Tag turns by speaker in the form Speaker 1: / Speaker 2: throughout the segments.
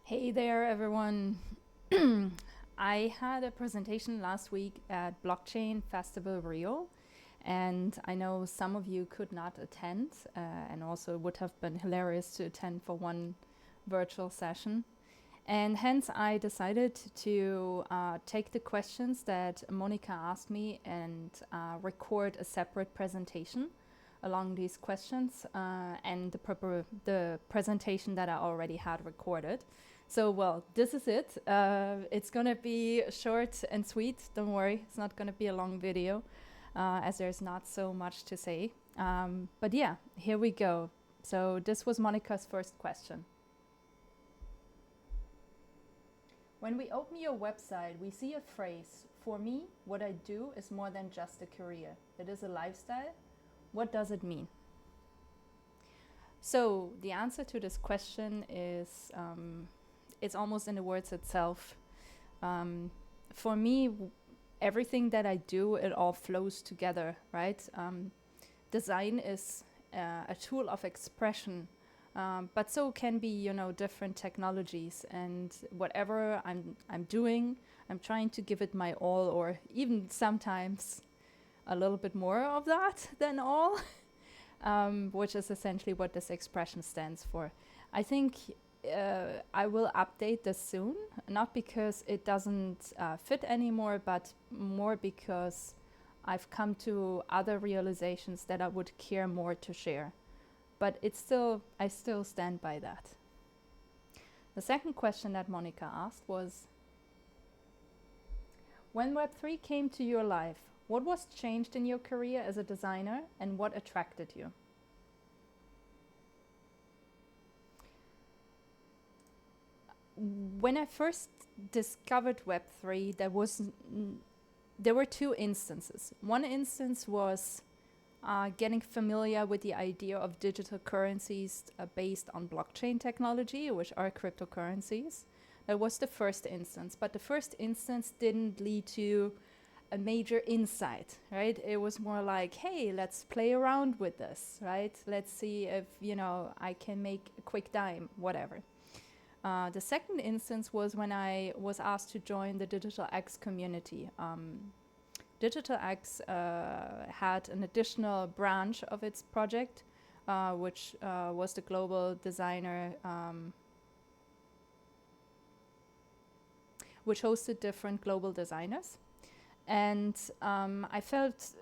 Speaker 1: Hey there, everyone. I had a presentation last week at Blockchain Festival Rio, and I know some of you could not attend, and also it would have been hilarious to attend for one virtual session. And hence, I decided to take the questions that Mônica asked me and record a separate presentation along these questions and the presentation that I already had recorded. So, well, this is it. It's going to be short and sweet. Don't worry, it's not going to be a long video as there's not so much to say. But yeah, here we go. So this was Monica's first question. When we open your website, we see a phrase, "For me, what I do is more than just a career. It is a lifestyle." What does it mean? So the answer to this question is it's almost in the words itself. For me, everything that I do, it all flows together, right? Design is a tool of expression, but so can be, different technologies. And whatever I'm doing, I'm trying to give it my all, or even sometimes a little bit more of that than all, which is essentially what this expression stands for. I think I will update this soon, not because it doesn't fit anymore, but more because I've come to other realizations that I would care more to share. But I still stand by that. The second question that Mônica asked was, when Web3 came to your life, what was changed in your career as a designer and what attracted you? When I first discovered Web3, there were two instances. One instance was getting familiar with the idea of digital currencies based on blockchain technology, which are cryptocurrencies. That was the first instance, but the first instance didn't lead to a major insight, right? It was more like, hey, let's play around with this, right? Let's see if, I can make a quick dime, whatever. The second instance was when I was asked to join the Digital X community. Digital X had an additional branch of its project, which was the global designer, which hosted different global designers. And I felt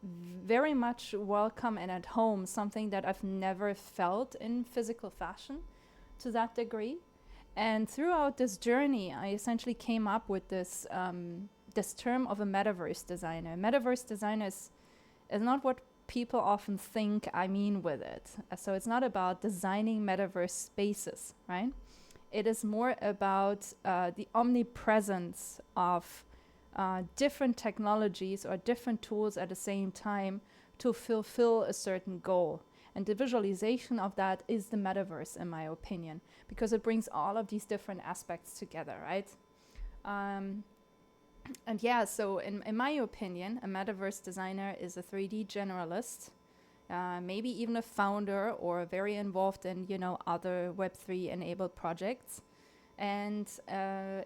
Speaker 1: very much welcome and at home, something that I've never felt in physical fashion to that degree. And throughout this journey, I essentially came up with this this term of a metaverse designer. Metaverse designer is not what people often think I mean with it. So it's not about designing metaverse spaces, right? It is more about the omnipresence of different technologies or different tools at the same time to fulfill a certain goal. And the visualization of that is the metaverse, in my opinion, because it brings all of these different aspects together, right? And yeah, so in my opinion, a metaverse designer is a 3D generalist, maybe even a founder or very involved in, other Web3 enabled projects. And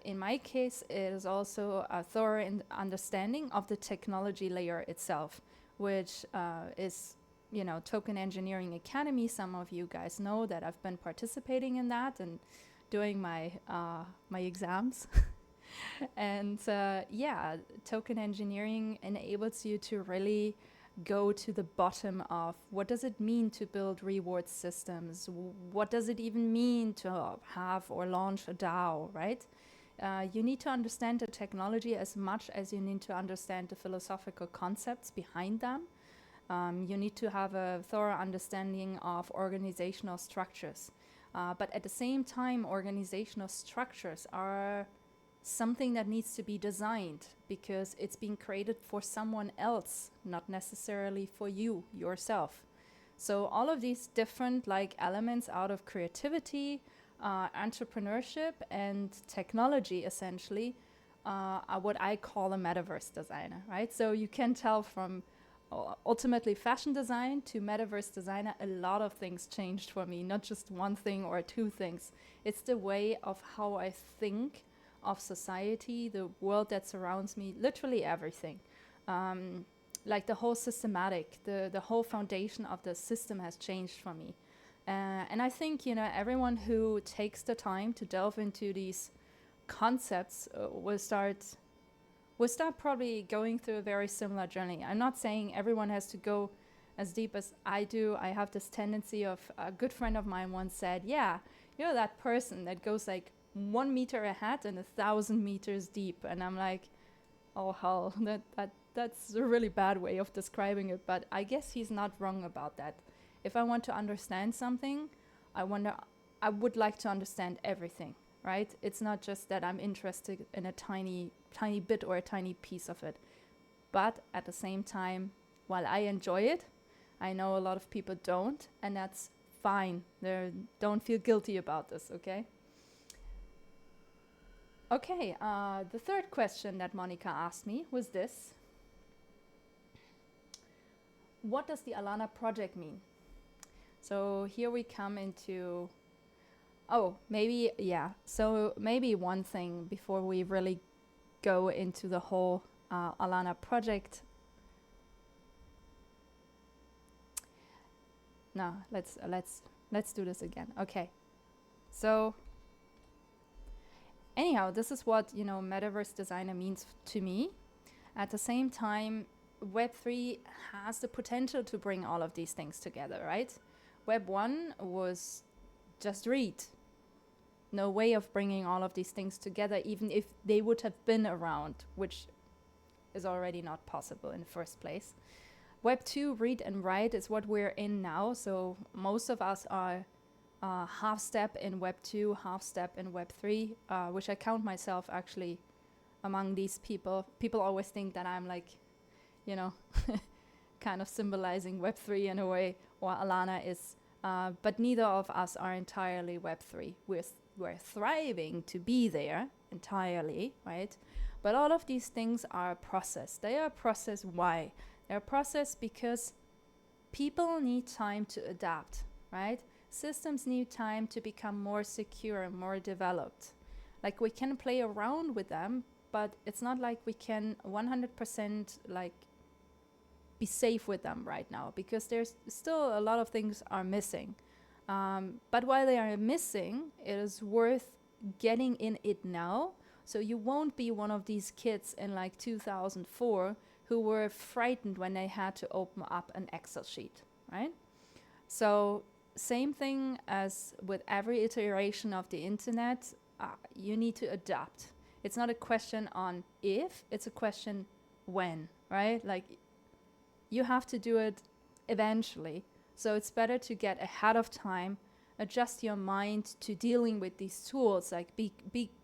Speaker 1: in my case, it is also a thorough understanding of the technology layer itself, which is, Token Engineering Academy. Some of you guys know that I've been participating in that and doing my exams. And yeah, token engineering enables you to really go to the bottom of what does it mean to build reward systems? What does it even mean to have or launch a DAO, right? You need to understand the technology as much as you need to understand the philosophical concepts behind them. You need to have a thorough understanding of organizational structures. But at the same time, organizational structures are something that needs to be designed because it's being created for someone else, not necessarily for you yourself. So all of these different elements out of creativity, entrepreneurship, and technology essentially are what I call a metaverse designer, right? So you can tell from ultimately fashion design to metaverse designer, a lot of things changed for me, not just one thing or two things. It's the way of how I think of society, the world that surrounds me, literally everything. Like the whole systematic, the whole foundation of the system has changed for me. And I think, everyone who takes the time to delve into these concepts will start probably going through a very similar journey. I'm not saying everyone has to go as deep as I do. I have this tendency of, a good friend of mine once said, yeah, you're that person that goes like 1 meter ahead and 1,000 meters deep. And I'm like, oh hell, that's a really bad way of describing it. But I guess he's not wrong about that. If I want to understand something, I would like to understand everything, right? It's not just that I'm interested in a tiny bit or a tiny piece of it. But at the same time, while I enjoy it, I know a lot of people don't, and that's fine. Don't feel guilty about this, okay? Okay, the third question that Mônica asked me was this. What does the Alana project mean? So here we come into, so maybe one thing before we really go into the whole Alana project. No, let's do this again. Okay, so anyhow, this is what metaverse designer means to me. At the same time, Web3 has the potential to bring all of these things together, right? Web 1 was just read. No way of bringing all of these things together, even if they would have been around, which is already not possible in the first place. Web 2, read and write, is what we're in now. So most of us are half step in Web 2, half step in Web 3, which I count myself actually among these people. People always think that I'm like, kind of symbolizing Web 3 in a way, or Alana is, but neither of us are entirely Web 3. We're thriving to be there entirely, right? But all of these things are a process. They are a process. Why? They're a process because people need time to adapt, right? Systems need time to become more secure and more developed. Like, we can play around with them, but it's not like we can 100% like be safe with them right now, because there's still a lot of things are missing. But while they are missing, it is worth getting in it now, so you won't be one of these kids in like 2004 who were frightened when they had to open up an Excel sheet, right? So same thing as with every iteration of the internet, you need to adapt. It's not a question on if, it's a question when, right? Like, you have to do it eventually. So it's better to get ahead of time, adjust your mind to dealing with these tools, like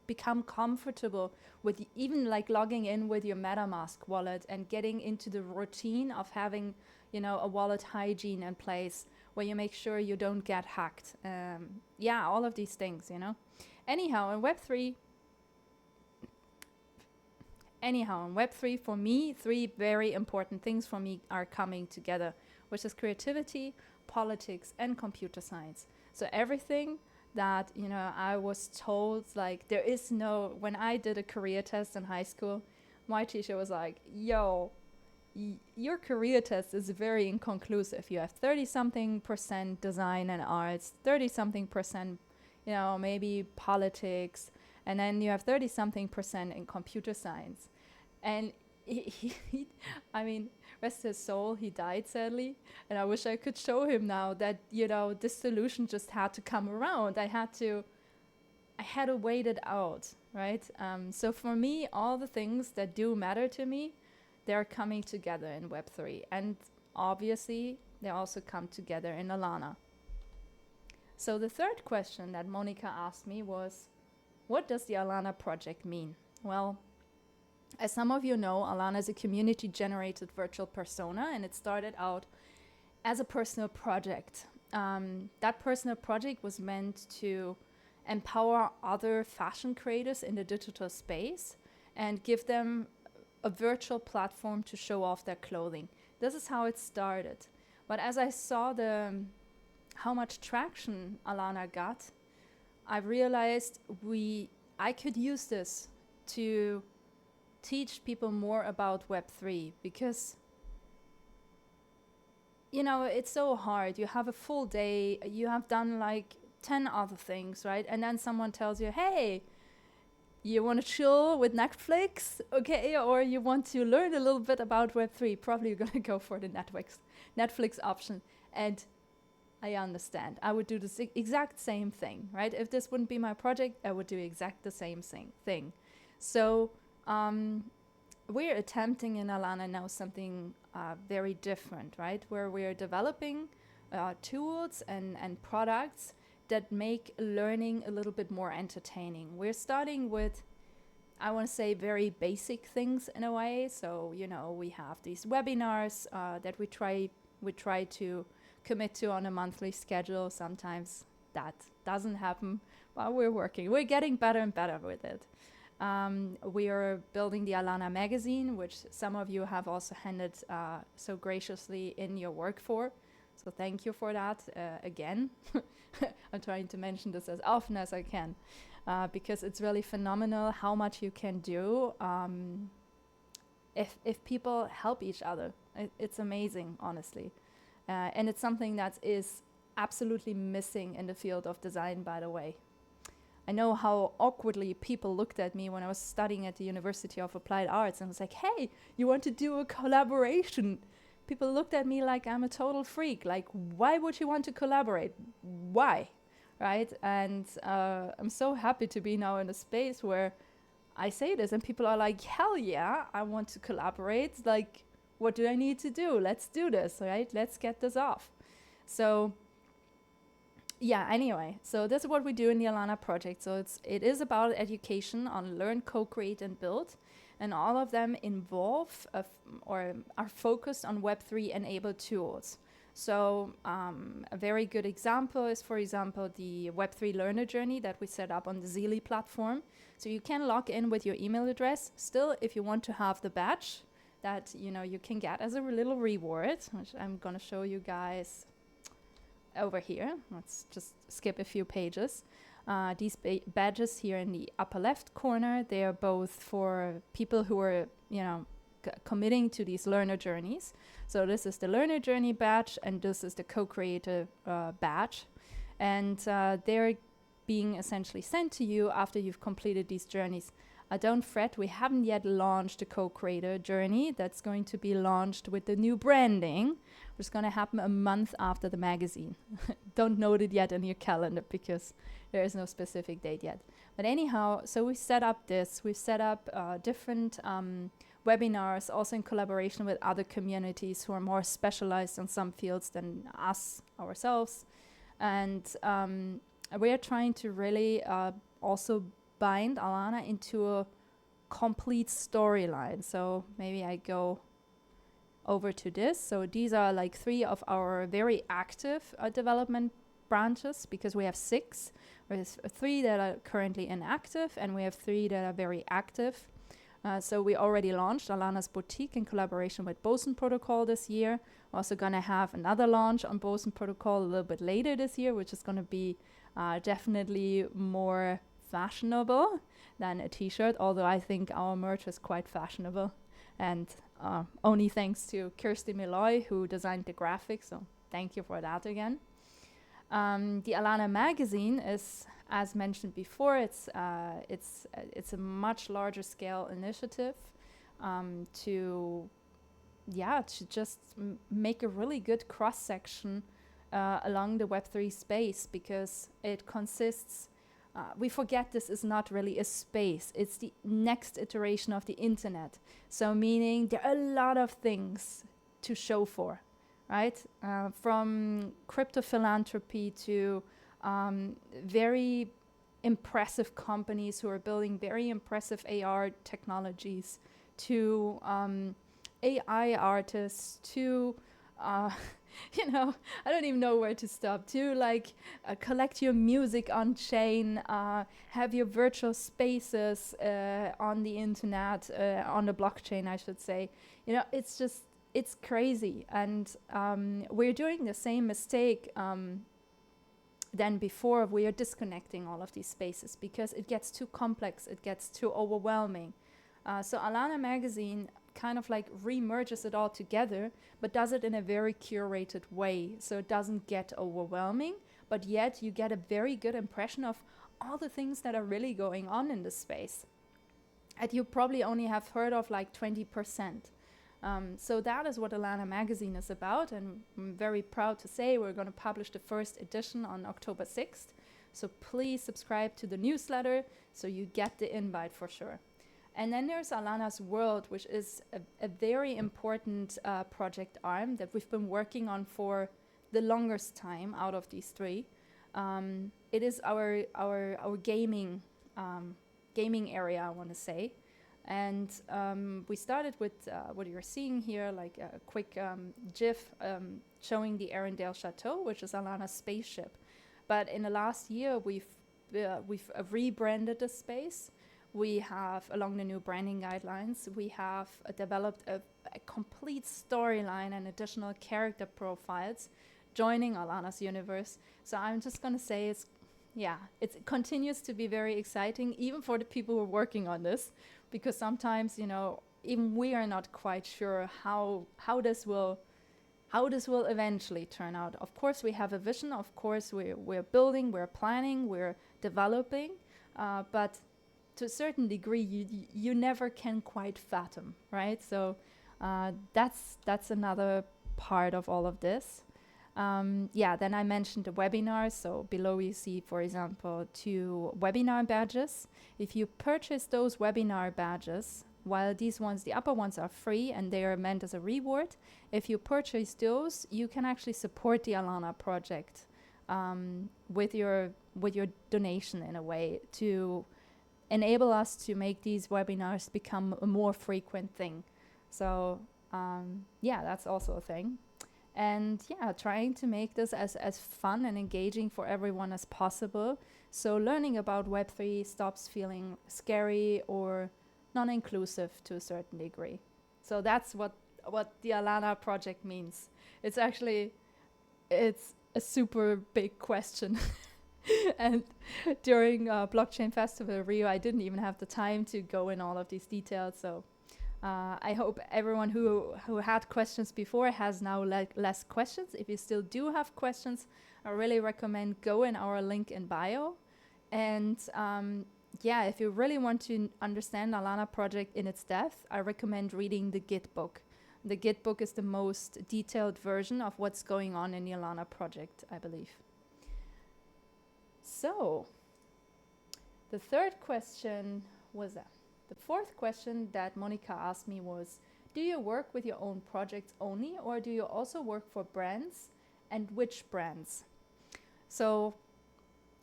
Speaker 1: become comfortable with even like logging in with your MetaMask wallet and getting into the routine of having, a wallet hygiene in place where you make sure you don't get hacked. All of these things, Anyhow, in Web3 for me, 3 very important things for me are coming together, which is creativity, politics, and computer science. So everything that, I was told, like, when I did a career test in high school, my teacher was like, yo, your career test is very inconclusive. You have 30-something% design and arts, 30-something%, maybe politics, and then you have 30-something% in computer science. And he rest his soul, he died sadly. And I wish I could show him now that, this solution just had to come around. I had to wait it out, right? So for me, all the things that do matter to me, they're coming together in Web3. And obviously, they also come together in Alana. So the third question that Mônica asked me was, what does the Alana project mean? Well, as some of you know, Alana is a community-generated virtual persona, and it started out as a personal project. That personal project was meant to empower other fashion creators in the digital space and give them a virtual platform to show off their clothing. this is how it started. But as I saw how much traction Alana got, I realized I could use this to teach people more about Web3, because it's so hard. You have a full day, you have done like 10 other things, right? And then someone tells you, hey, you want to chill with Netflix? Okay, or you want to learn a little bit about Web3, probably you're going to go for the Netflix option. And I understand. I would do the exact same thing, right? If this wouldn't be my project, I would do exact the same thing. So we're attempting in Alana now something very different, right? Where we're developing tools and products that make learning a little bit more entertaining. We're starting with, I want to say, very basic things in a way. So, we have these webinars that we try to commit to on a monthly schedule. Sometimes that doesn't happen, but we're getting better and better with it. We are building the Alana magazine, which some of you have also handed so graciously in your work for. So thank you for that again. I'm trying to mention this as often as I can, because it's really phenomenal how much you can do if people help each other. It's amazing, honestly. And it's something that is absolutely missing in the field of design, by the way. I know how awkwardly people looked at me when I was studying at the University of Applied Arts and was like, hey, you want to do a collaboration? People looked at me like I'm a total freak. Like, why would you want to collaborate? Why? Right? And I'm so happy to be now in a space where I say this and people are like, hell yeah, I want to collaborate. Like, what do I need to do? Let's do this, right? Let's get this off. So yeah, anyway, so this is what we do in the Alana project. So it is about education on learn, co-create, and build. And all of them involve or are focused on Web3 enabled tools. So a very good example is, for example, the Web3 learner journey that we set up on the Zeely platform. So you can log in with your email address. Still, if you want to have the badge that you can get as a little reward, which I'm going to show you guys over here. Let's just skip a few pages. These badges here in the upper left corner, they are both for people who are, committing to these learner journeys. So this is the learner journey badge, and this is the co-creator badge. And they're being essentially sent to you after you've completed these journeys. Don't fret, we haven't yet launched the co-creator journey. That's going to be launched with the new branding, which is going to happen a month after the magazine. Don't note it yet in your calendar because there is no specific date yet. But anyhow, so we set up different webinars, also in collaboration with other communities who are more specialized in some fields than us ourselves. And we are trying to really also bind Alana into a complete storyline. So maybe I go over to this. So these are like 3 of our very active development branches, because we have 6. There's 3 that are currently inactive, and we have 3 that are very active. So we already launched Alana's Boutique in collaboration with Boson Protocol this year. We're also going to have another launch on Boson Protocol a little bit later this year, which is going to be definitely more fashionable than a t-shirt, although I think our merch is quite fashionable, and only thanks to Kirsty Malloy, who designed the graphics, so thank you for that again. The Alana magazine is, as mentioned before, it's a much larger scale initiative to just make a really good cross section along the Web3 space, because it consists. We forget this is not really a space. It's the next iteration of the internet. So meaning there are a lot of things to show for, right? From crypto philanthropy to very impressive companies who are building very impressive AR technologies, to AI artists, to I don't even know where to stop, to like collect your music on chain, have your virtual spaces on the internet, on the blockchain, I should say. It's just it's crazy. And we're doing the same mistake than before. We are disconnecting all of these spaces because it gets too complex, it gets too overwhelming. So Alana Magazine kind of like re-merges it all together, but does it in a very curated way. So it doesn't get overwhelming, but yet you get a very good impression of all the things that are really going on in the space. And you probably only have heard of like 20%. So that is what Alana Magazine is about, and I'm very proud to say we're going to publish the first edition on October 6th. So please subscribe to the newsletter so you get the invite for sure. And then there's Alana's World, which is a very important project arm that we've been working on for the longest time out of these three. It is our gaming area, I want to say. And we started with what you're seeing here, like a quick GIF showing the Arendelle Chateau, which is Alana's spaceship. But in the last year, we've rebranded the space. We have, along the new branding guidelines, we have developed a complete storyline and additional character profiles joining Alana's universe. So I'm just going to say it continues to be very exciting, even for the people who are working on this, because sometimes, even we are not quite sure how this will eventually turn out. Of course, we have a vision. Of course, we're building, we're planning, we're developing, but to a certain degree, you never can quite fathom, right? So that's another part of all of this. Then I mentioned the webinars. So below you see, for example, 2 webinar badges. If you purchase those webinar badges, while these ones, the upper ones are free and they are meant as a reward, if you purchase those, you can actually support the Alana project with your donation in a way to enable us to make these webinars become a more frequent thing. So that's also a thing. And trying to make this as fun and engaging for everyone as possible. So learning about Web3 stops feeling scary or non-inclusive to a certain degree. So that's what the Alana project means. It's a super big question. And during Blockchain Festival Rio, I didn't even have the time to go in all of these details. So I hope everyone who had questions before has now less questions. If you still do have questions, I really recommend go in our link in bio. And if you really want to understand Alana project in its depth, I recommend reading the Git book. The Git book is the most detailed version of what's going on in the Alana project, I believe. So the fourth question that Mônica asked me was, do you work with your own projects only, or do you also work for brands, and which brands? So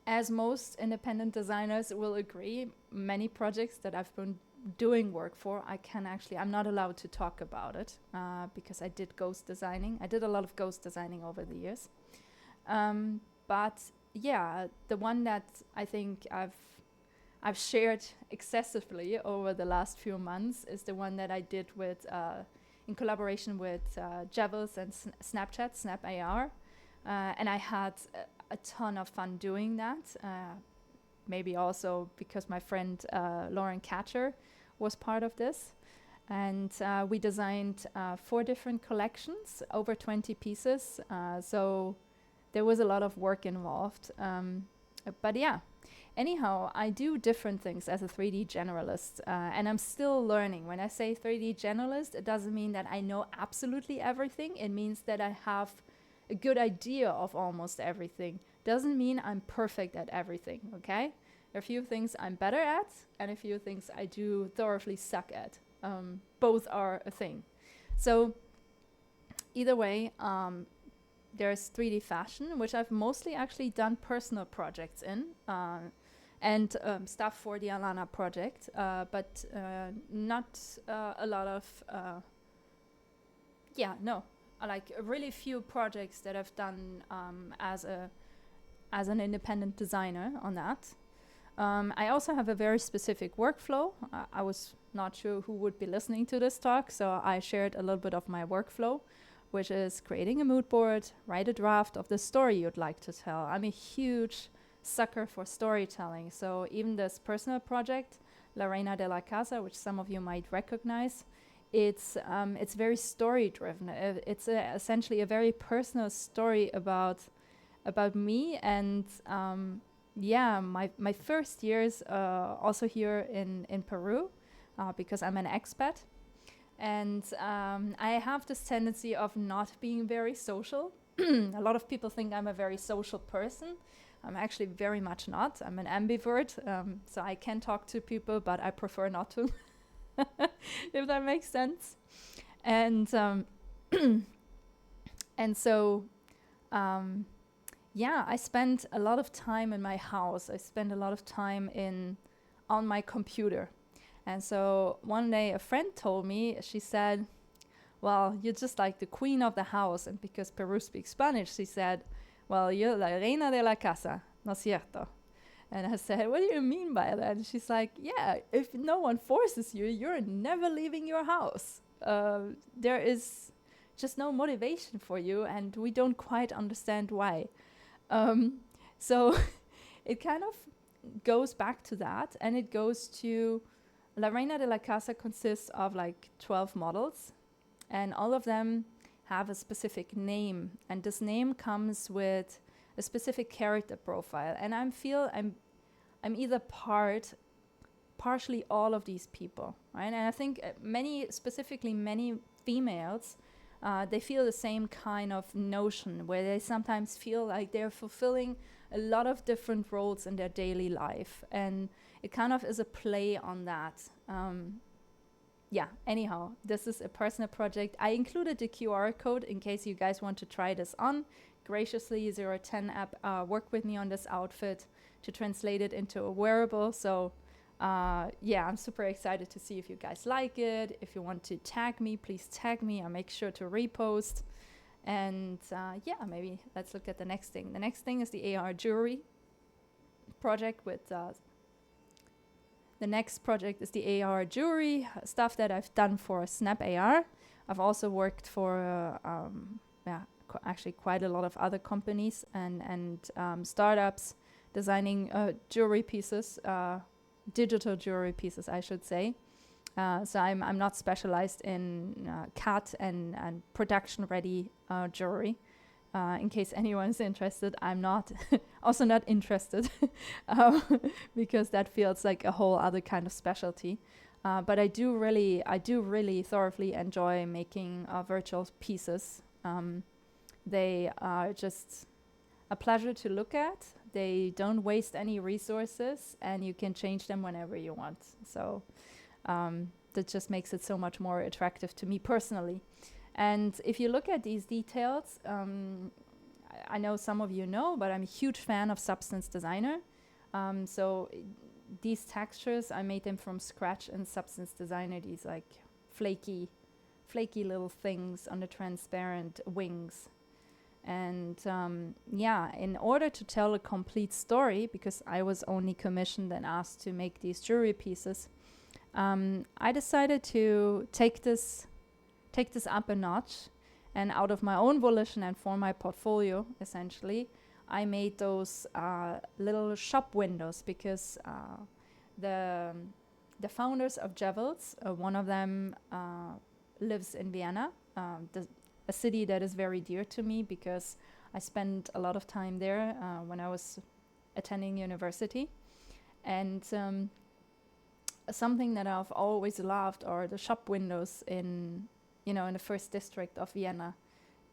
Speaker 1: as most independent designers will agree, many projects that I've been doing work for, I'm not allowed to talk about it because I did ghost designing. I did a lot of ghost designing over the years. But the one that I think I've shared excessively over the last few months is the one that I did with in collaboration with Jevels and Snapchat, Snap AR. And I had a ton of fun doing that. Maybe also because my friend Lauren Catcher was part of this. And we designed 4 different collections, over 20 pieces. So there was a lot of work involved. But anyhow, I do different things as a 3D generalist, and I'm still learning. When I say 3D generalist, it doesn't mean that I know absolutely everything. It means that I have a good idea of almost everything. Doesn't mean I'm perfect at everything, okay? There are a few things I'm better at, and a few things I do thoroughly suck at. Both are a thing. So either way, there's 3D fashion, which I've mostly actually done personal projects in, and stuff for the Alana project, but not a lot of, like really few projects that I've done as an independent designer on that. I also have a very specific workflow. I was not sure who would be listening to this talk, so I shared a little bit of my workflow, which is creating a mood board, write a draft of the story you'd like to tell. I'm a huge sucker for storytelling, so even this personal project, La Reina de la Casa, which some of you might recognize, it's very story driven. It's essentially a very personal story about me and my first years also here in Peru, because I'm an expat. And I have this tendency of not being very social. A lot of people think I'm a very social person. I'm actually very much not. I'm an ambivert, so I can talk to people, but I prefer not to, if that makes sense. And and so I spent a lot of time in my house. I spent a lot of time on my computer. And so one day a friend told me, she said, well, you're just like the queen of the house. And because Peru speaks Spanish, she said, well, you're la reina de la casa, ¿no es cierto? And I said, what do you mean by that? And she's like, yeah, if no one forces you, you're never leaving your house. There is just no motivation for you, and we don't quite understand why. So it kind of goes back to that, and it goes to La Reina de la Casa consists of like 12 models, and all of them have a specific name, and this name comes with a specific character profile. And I'm either partially all of these people, right? And I think many females, they feel the same kind of notion, where they sometimes feel like they're fulfilling a lot of different roles in their daily life, and it kind of is a play on that. Anyhow, this is a personal project. I included the QR code in case you guys want to try this on. Graciously, 010 app worked with me on this outfit to translate it into a wearable. So I'm super excited to see if you guys like it. If you want to tag me, please tag me. I'll make sure to repost. And maybe let's look at the next thing. The next thing is the AR jewelry project with the next project is the AR jewelry stuff that I've done for Snap AR. I've also worked for actually quite a lot of other companies and startups designing jewelry pieces, digital jewelry pieces, I should say. So I'm not specialized in cut and production ready jewelry. In case anyone's interested, I'm not also not interested because that feels like a whole other kind of specialty. But I do really thoroughly enjoy making virtual pieces. They are just a pleasure to look at. They don't waste any resources, and you can change them whenever you want. So that just makes it so much more attractive to me personally. And if you look at these details, I know some of you know, but I'm a huge fan of Substance Designer. So these textures, I made them from scratch in Substance Designer, these like flaky little things on the transparent wings. And in order to tell a complete story, because I was only commissioned and asked to make these jewelry pieces, I decided to take this up a notch, and out of my own volition and for my portfolio, essentially, I made those little shop windows because the founders of Jewels, one of them lives in Vienna, a city that is very dear to me because I spent a lot of time there when I was attending university. And something that I've always loved are the shop windows in the first district of Vienna.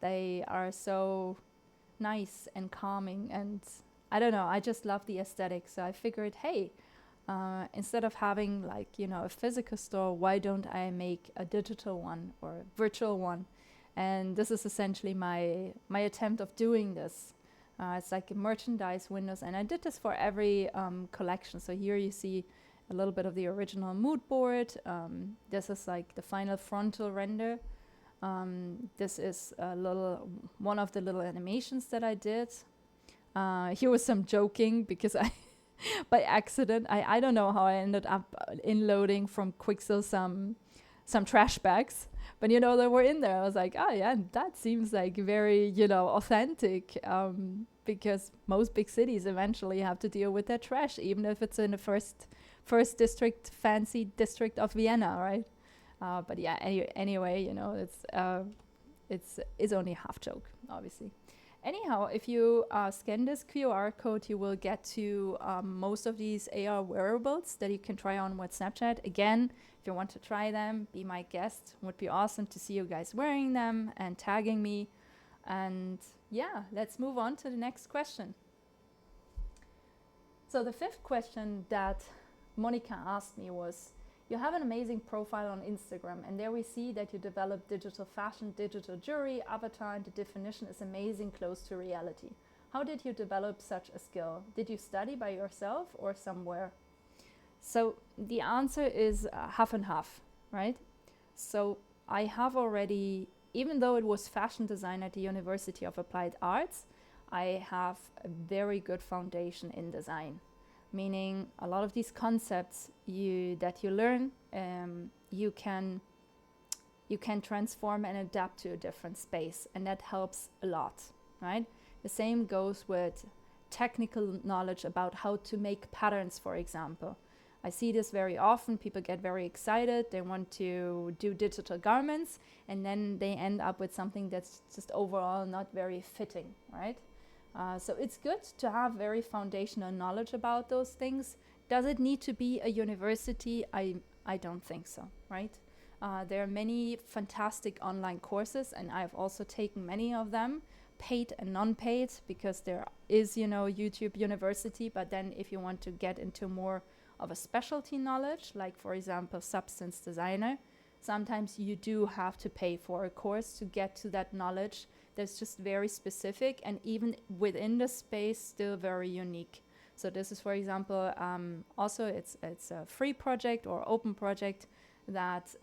Speaker 1: They are so nice and calming, and I don't know, I just love the aesthetic. So I figured, hey, instead of having a physical store, why don't I make a digital one or a virtual one? And this is essentially my attempt of doing this. It's like a merchandise windows, and I did this for every collection. So here you see a little bit of the original mood board. This is like the final frontal render. This is one of the little animations that I did. Here was some joking because by accident. I don't know how I ended up inloading from Quixel some trash bags, but you know, they were in there. I was like, oh yeah, that seems like very, you know, authentic, because most big cities eventually have to deal with their trash, even if it's in the first district, fancy district of Vienna, right? But yeah, anyway, you know, it's only a half joke, obviously. Anyhow, if you scan this QR code, you will get to most of these AR wearables that you can try on with Snapchat. Again, if you want to try them, be my guest. Would be awesome to see you guys wearing them and tagging me. And yeah, let's move on to the next question. So the fifth question that Mônica asked me was, you have an amazing profile on Instagram, and there we see that you develop digital fashion, digital jewelry, avatar, and the definition is amazing, close to reality. How did you develop such a skill? Did you study by yourself or somewhere? So the answer is half and half, right? So I have already, even though it was fashion design at the University of Applied Arts, I have a very good foundation in design. Meaning a lot of these concepts that you learn, you can transform and adapt to a different space, and that helps a lot, right? The same goes with technical knowledge about how to make patterns, for example. I see this very often. People get very excited. They want to do digital garments, and then they end up with something that's just overall not very fitting, right? So it's good to have very foundational knowledge about those things. Does it need to be a university? I don't think so, right? There are many fantastic online courses, and I've also taken many of them, paid and non-paid, because there is, you know, YouTube University. But then if you want to get into more of a specialty knowledge, like for example, substance designer, sometimes you do have to pay for a course to get to that knowledge that's just very specific, and even within the space still very unique. So this is, for example, also it's a free project or open project that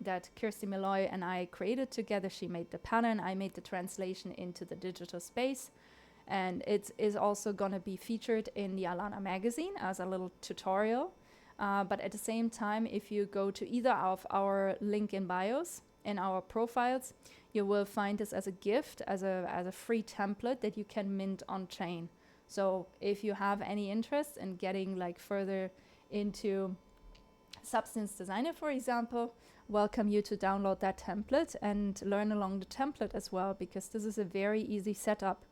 Speaker 1: that Kirsty Malloy and I created together. She made the pattern, I made the translation into the digital space, and it is also going to be featured in the Alana magazine as a little tutorial. But at the same time, if you go to either of our link in bios in our profiles, you will find this as a gift, as a free template that you can mint on chain. So if you have any interest in getting like further into substance designer, for example, welcome you to download that template and learn along the template as well, because this is a very easy setup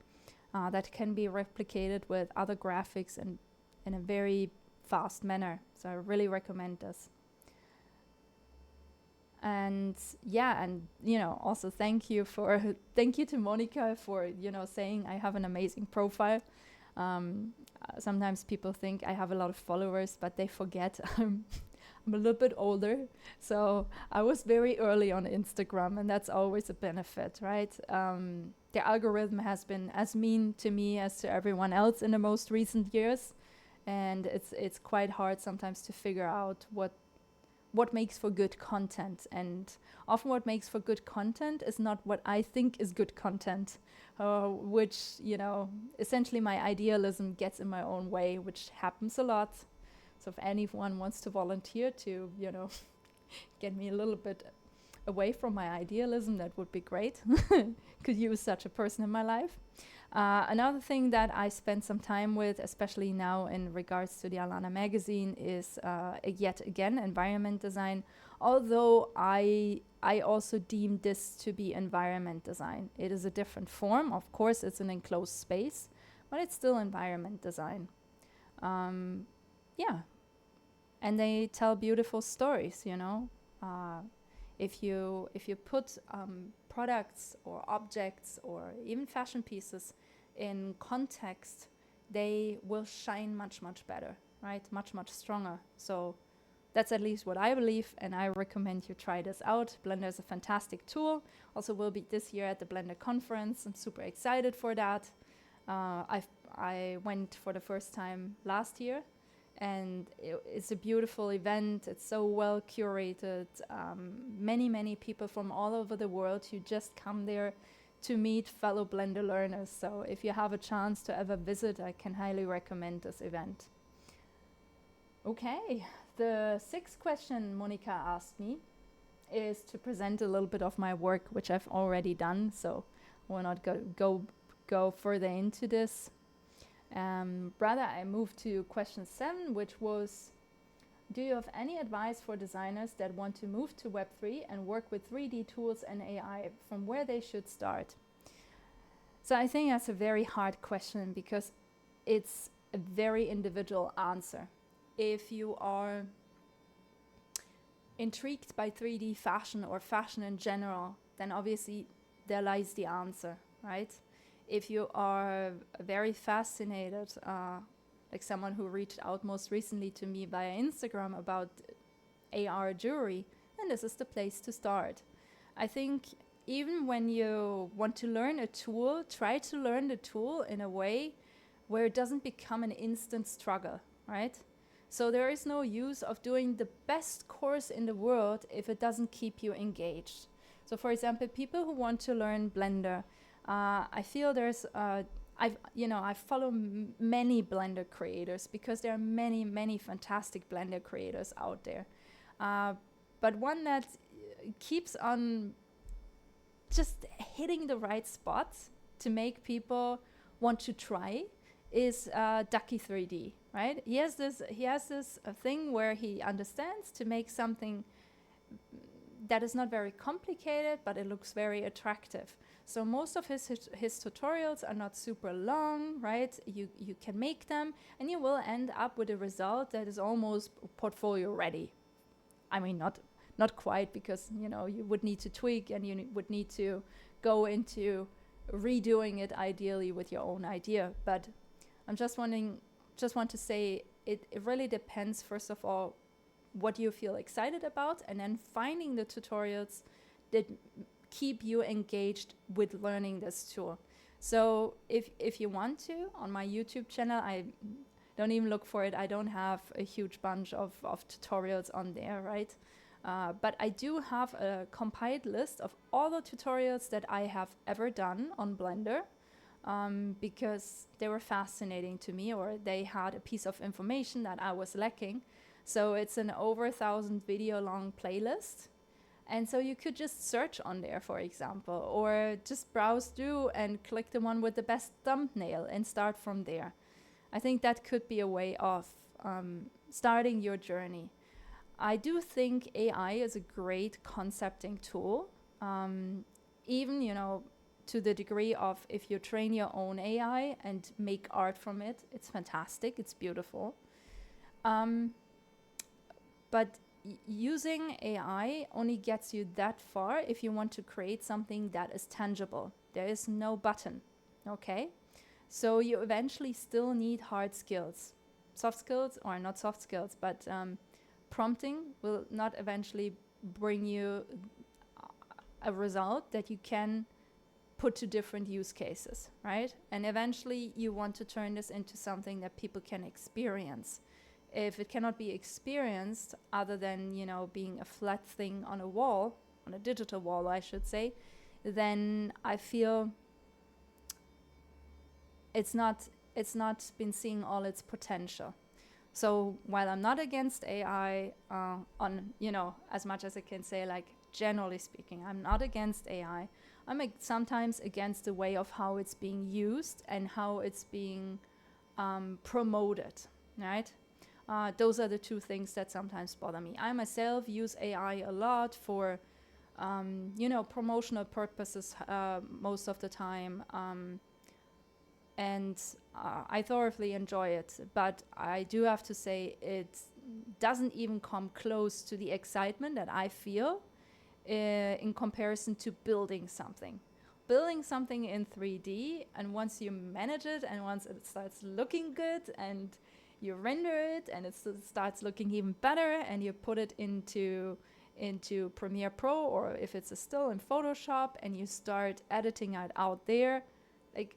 Speaker 1: that can be replicated with other graphics and in a very fast manner. So I really recommend this. And yeah, and you know, also thank you to Mônica for, you know, saying I have an amazing profile. Sometimes people think I have a lot of followers, but they forget I'm a little bit older. So I was very early on Instagram, and that's always a benefit, right? The algorithm has been as mean to me as to everyone else in the most recent years, and it's quite hard sometimes to figure out what makes for good content. And often what makes for good content is not what I think is good content, which, you know, essentially my idealism gets in my own way, which happens a lot. So if anyone wants to volunteer to, you know, get me a little bit away from my idealism, that would be great. Could use such a person in my life. Another thing that I spent some time with, especially now in regards to the Alana magazine, is yet again environment design. Although I also deem this to be environment design. It is a different form. Of course, it's an enclosed space, but it's still environment design. Yeah, and they tell beautiful stories. You know, if you put products or objects or even fashion pieces in context, they will shine much, much better, right? Much, much stronger. So that's at least what I believe, and I recommend you try this out. Blender is a fantastic tool. Also will be this year at the Blender conference. I'm super excited for that. I went for the first time last year, and it's a beautiful event. It's so well curated. Many people from all over the world who just come there to meet fellow Blender learners. So if you have a chance to ever visit, I can highly recommend this event. Okay, the sixth question Mônica asked me is to present a little bit of my work, which I've already done, so I will not go further into this. Rather, I move to question 7, which was, do you have any advice for designers that want to move to Web3 and work with 3D tools and AI, from where they should start? So I think that's a very hard question because it's a very individual answer. If you are intrigued by 3D fashion or fashion in general, then obviously there lies the answer, right? If you are very fascinated, like someone who reached out most recently to me via Instagram about AR jewelry, then this is the place to start. I think even when you want to learn a tool, try to learn the tool in a way where it doesn't become an instant struggle, right? So there is no use of doing the best course in the world if it doesn't keep you engaged. So for example, people who want to learn Blender, I feel there's, I follow many Blender creators because there are many fantastic Blender creators out there. But one that keeps on just hitting the right spots to make people want to try is Ducky 3D, right? He has this thing where he understands to make something that is not very complicated, but it looks very attractive. So most of his tutorials are not super long, right? You can make them and you will end up with a result that is almost portfolio ready. I mean, not quite, because you would need to tweak and you would need to go into redoing it ideally with your own idea. But I'm just want to say it really depends, first of all, what you feel excited about, and then finding the tutorials that keep you engaged with learning this tool. So if you want to, on my YouTube channel, I don't even look for it. I don't have a huge bunch of tutorials on there, right? But I do have a compiled list of all the tutorials that I have ever done on Blender, because they were fascinating to me, or they had a piece of information that I was lacking. So it's an over 1,000 video long playlist. And so you could just search on there, for example, or just browse through and click the one with the best thumbnail and start from there. I think that could be a way of starting your journey. I do think AI is a great concepting tool, even, to the degree of if you train your own AI and make art from it, it's fantastic, it's beautiful. But using AI only gets you that far if you want to create something that is tangible. There is no button, okay? So you eventually still need hard skills. Soft skills, or not soft skills, but prompting will not eventually bring you a result that you can put to different use cases, right? And eventually you want to turn this into something that people can experience. If it cannot be experienced other than, being a flat thing on a wall, on a digital wall, I should say, then I feel it's not been seeing all its potential. So while I'm not against AI, on, as much as I can say, like, generally speaking, I'm not against AI. I'm sometimes against the way of how it's being used and how it's being promoted, right? Those are the two things that sometimes bother me. I myself use AI a lot for, promotional purposes most of the time. And I thoroughly enjoy it. But I do have to say it doesn't even come close to the excitement that I feel in comparison to building something. Building something in 3D, and once you manage it and once it starts looking good and you render it and it starts looking even better and you put it into Premiere Pro, or if it's a still in Photoshop, and you start editing it out there, like,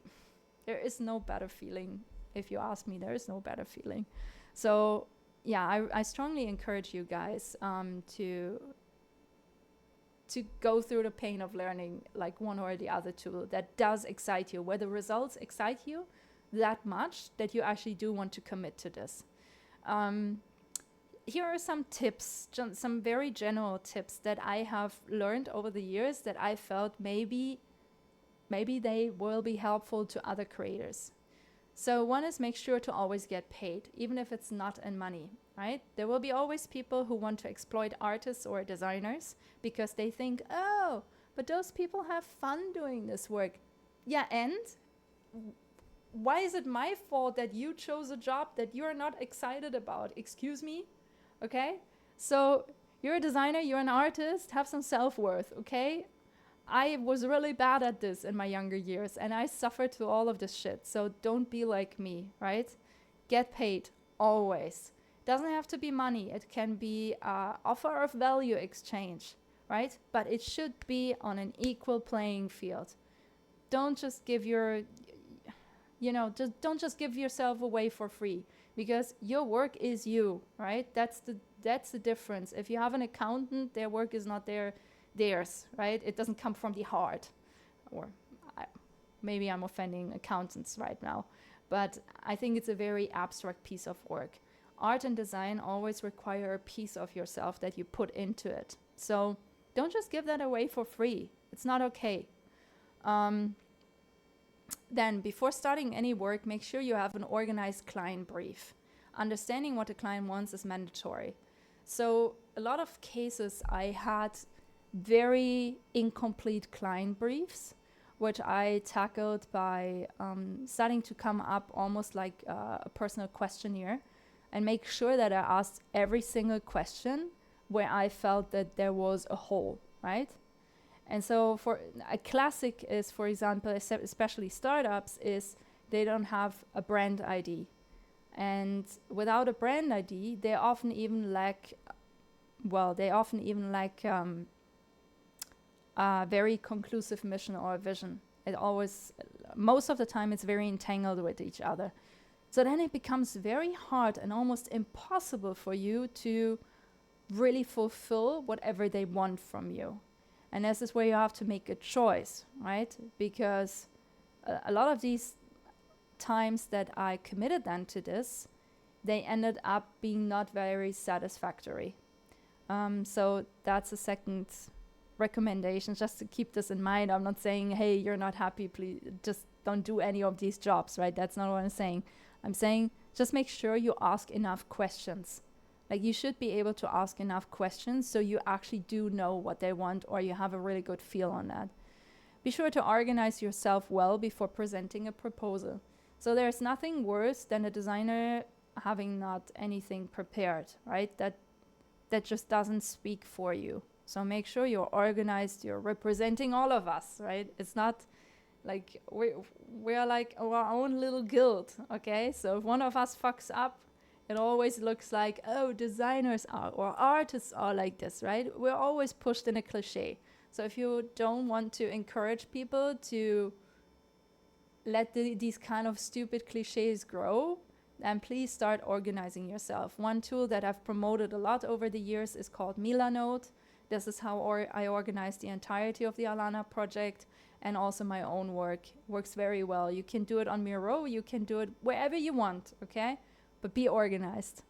Speaker 1: there is no better feeling. If you ask me, there is no better feeling. So yeah, I strongly encourage you guys to to go through the pain of learning like one or the other tool that does excite you, where the results excite you that much that you actually do want to commit to this. Here are some tips, some very general tips that I have learned over the years that I felt maybe they will be helpful to other creators. So one is, make sure to always get paid, even if it's not in money, right? There will be always people who want to exploit artists or designers because they think, oh, but those people have fun doing this work. Yeah, and why is it my fault that you chose a job that you're not excited about? Excuse me? Okay? So you're a designer, you're an artist, have some self-worth, okay? I was really bad at this in my younger years, and I suffered through all of this shit. So don't be like me, right? Get paid, always. Doesn't have to be money. It can be offer of value exchange, right? But it should be on an equal playing field. Don't just give don't just give yourself away for free, because your work is you, right? That's the difference. If you have an accountant, their work is not theirs, right? It doesn't come from the heart. Or maybe I'm offending accountants right now, but I think it's a very abstract piece of work. Art and design always require a piece of yourself that you put into it. So don't just give that away for free. It's not okay. Then before starting any work, make sure you have an organized client brief. Understanding what the client wants is mandatory. So a lot of cases I had very incomplete client briefs, which I tackled by starting to come up almost like a personal questionnaire, and make sure that I asked every single question where I felt that there was a hole, right? And so for a classic is, for example, especially startups, is they don't have a brand ID. And without a brand ID, they often even lack a very conclusive mission or a vision. Most of the time, it's very entangled with each other. So then it becomes very hard and almost impossible for you to really fulfill whatever they want from you. And this is where you have to make a choice, right? Because a lot of these times that I committed then to this, they ended up being not very satisfactory. So that's a second recommendation, just to keep this in mind. I'm not saying, hey, you're not happy, please just don't do any of these jobs, right? That's not what I'm saying. I'm saying just make sure you ask enough questions. Like, you should be able to ask enough questions so you actually do know what they want, or you have a really good feel on that. Be sure to organize yourself well before presenting a proposal. So there's nothing worse than a designer having not anything prepared, right? That just doesn't speak for you. So make sure you're organized, you're representing all of us, right? It's not like we're like our own little guild, okay? So if one of us fucks up, it always looks like, oh, designers are or artists are like this, right? We're always pushed in a cliche. So if you don't want to encourage people to let these kind of stupid cliches grow, then please start organizing yourself. One tool that I've promoted a lot over the years is called Milanode. This is how I organize the entirety of the Alana project, and also my own work. Works very well. You can do it on Miro, you can do it wherever you want, okay? But be organized.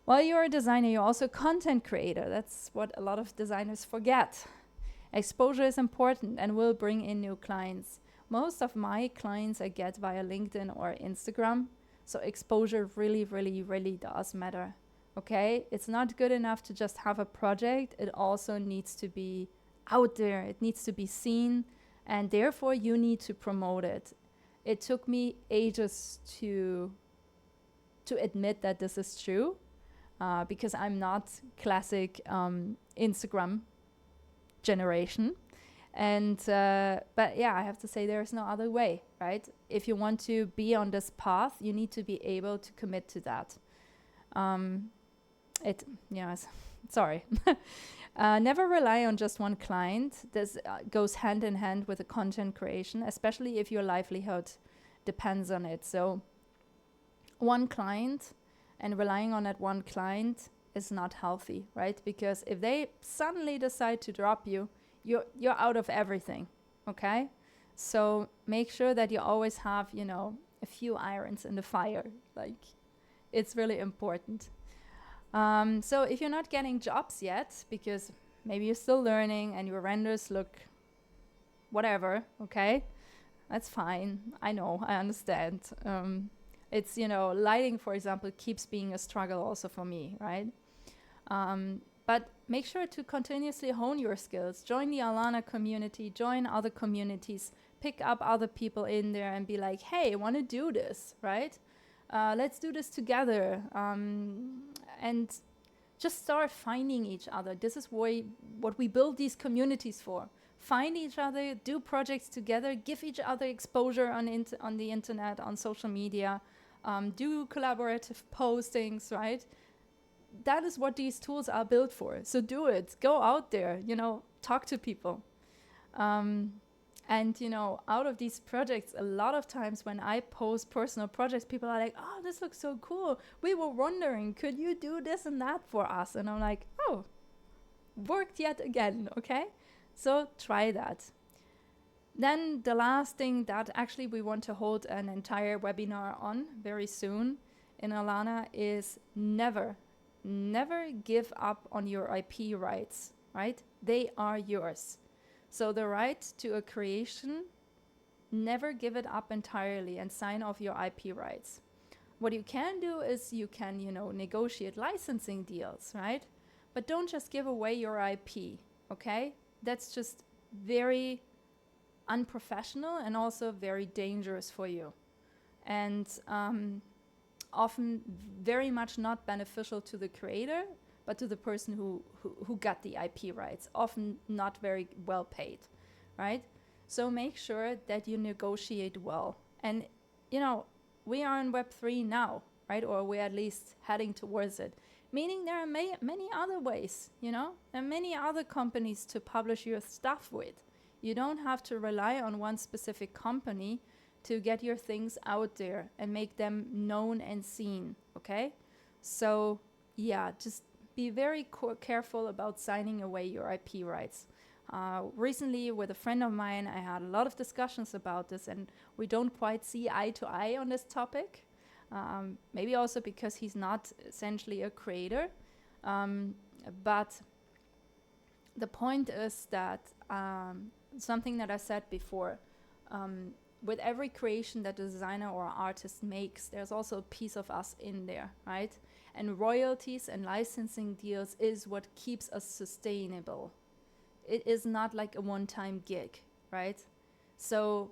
Speaker 1: While you're a designer, you're also a content creator. That's what a lot of designers forget. Exposure is important and will bring in new clients. Most of my clients I get via LinkedIn or Instagram. So exposure really, really, really does matter. Okay? It's not good enough to just have a project. It also needs to be out there. It needs to be seen. And therefore, you need to promote it. It took me ages to admit that this is true, because I'm not classic Instagram generation. And but yeah, I have to say there is no other way, right? If you want to be on this path, you need to be able to commit to that. Sorry. Never rely on just one client. This goes hand in hand with the content creation, especially if your livelihood depends on it. So one client and relying on that one client is not healthy, right? Because if they suddenly decide to drop you, you're out of everything, okay? So make sure that you always have, you know, a few irons in the fire. Like, it's really important. So if you're not getting jobs yet, because maybe you're still learning and your renders look whatever, okay? That's fine. I know, I understand. It's, you know, lighting, for example, keeps being a struggle also for me, right? But make sure to continuously hone your skills. Join the Alana community, join other communities, pick up other people in there and be like, hey, I want to do this, right? Let's do this together. And just start finding each other. This is what we build these communities for. Find each other, do projects together, give each other exposure on the internet, on social media, do collaborative postings, right? That is what these tools are built for. So do it. Go out there, you know, talk to people. And, you know, out of these projects, a lot of times when I post personal projects, people are like, oh, this looks so cool. We were wondering, could you do this and that for us? And I'm like, oh, worked yet again, okay? So try that. Then the last thing that actually we want to hold an entire webinar on very soon in Alana is never give up on your IP rights, right? They are yours. So the right to a creation, never give it up entirely and sign off your IP rights. What you can do is you can, you know, negotiate licensing deals, right? But don't just give away your IP, okay? That's just very unprofessional and also very dangerous for you. And often very much not beneficial to the creator, but to the person who got the IP rights, often not very well paid, right? So make sure that you negotiate well. And, you know, we are in Web3 now, right? Or we're at least heading towards it. Meaning there are many other ways, you know? There are many other companies to publish your stuff with. You don't have to rely on one specific company to get your things out there and make them known and seen, okay? So, yeah, just be very careful about signing away your IP rights. Recently, with a friend of mine, I had a lot of discussions about this, and we don't quite see eye to eye on this topic. Maybe also because he's not essentially a creator. But the point is that something that I said before, with every creation that a designer or artist makes, there's also a piece of us in there, right? And royalties and licensing deals is what keeps us sustainable. It is not like a one-time gig, right? So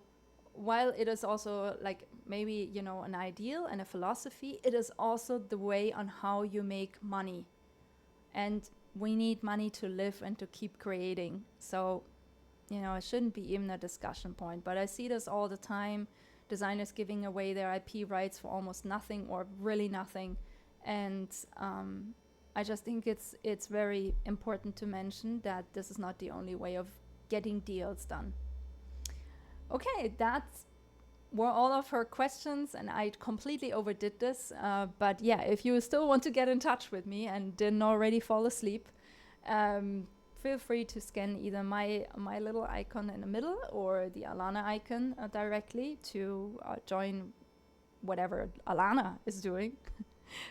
Speaker 1: while it is also like maybe, you know, an ideal and a philosophy, it is also the way on how you make money. And we need money to live and to keep creating. So, you know, it shouldn't be even a discussion point, but I see this all the time. Designers giving away their IP rights for almost nothing or really nothing. And I just think it's very important to mention that this is not the only way of getting deals done. Okay, that's were all of her questions, and I completely overdid this. But yeah, if you still want to get in touch with me and didn't already fall asleep, feel free to scan either my little icon in the middle or the Alana icon directly to join whatever Alana is doing.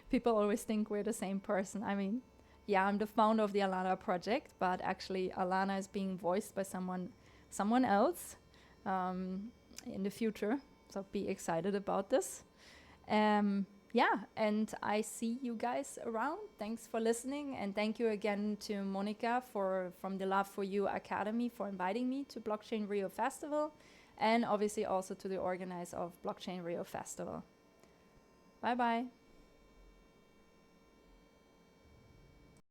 Speaker 1: People always think we're the same person. I mean, yeah, I'm the founder of the Alana project, but actually Alana is being voiced by someone else in the future. So be excited about this. Yeah, and I see you guys around. Thanks for listening, and thank you again to Mônica from the Love for You Academy for inviting me to Blockchain Rio Festival, and obviously also to the organizer of Blockchain Rio Festival. Bye bye.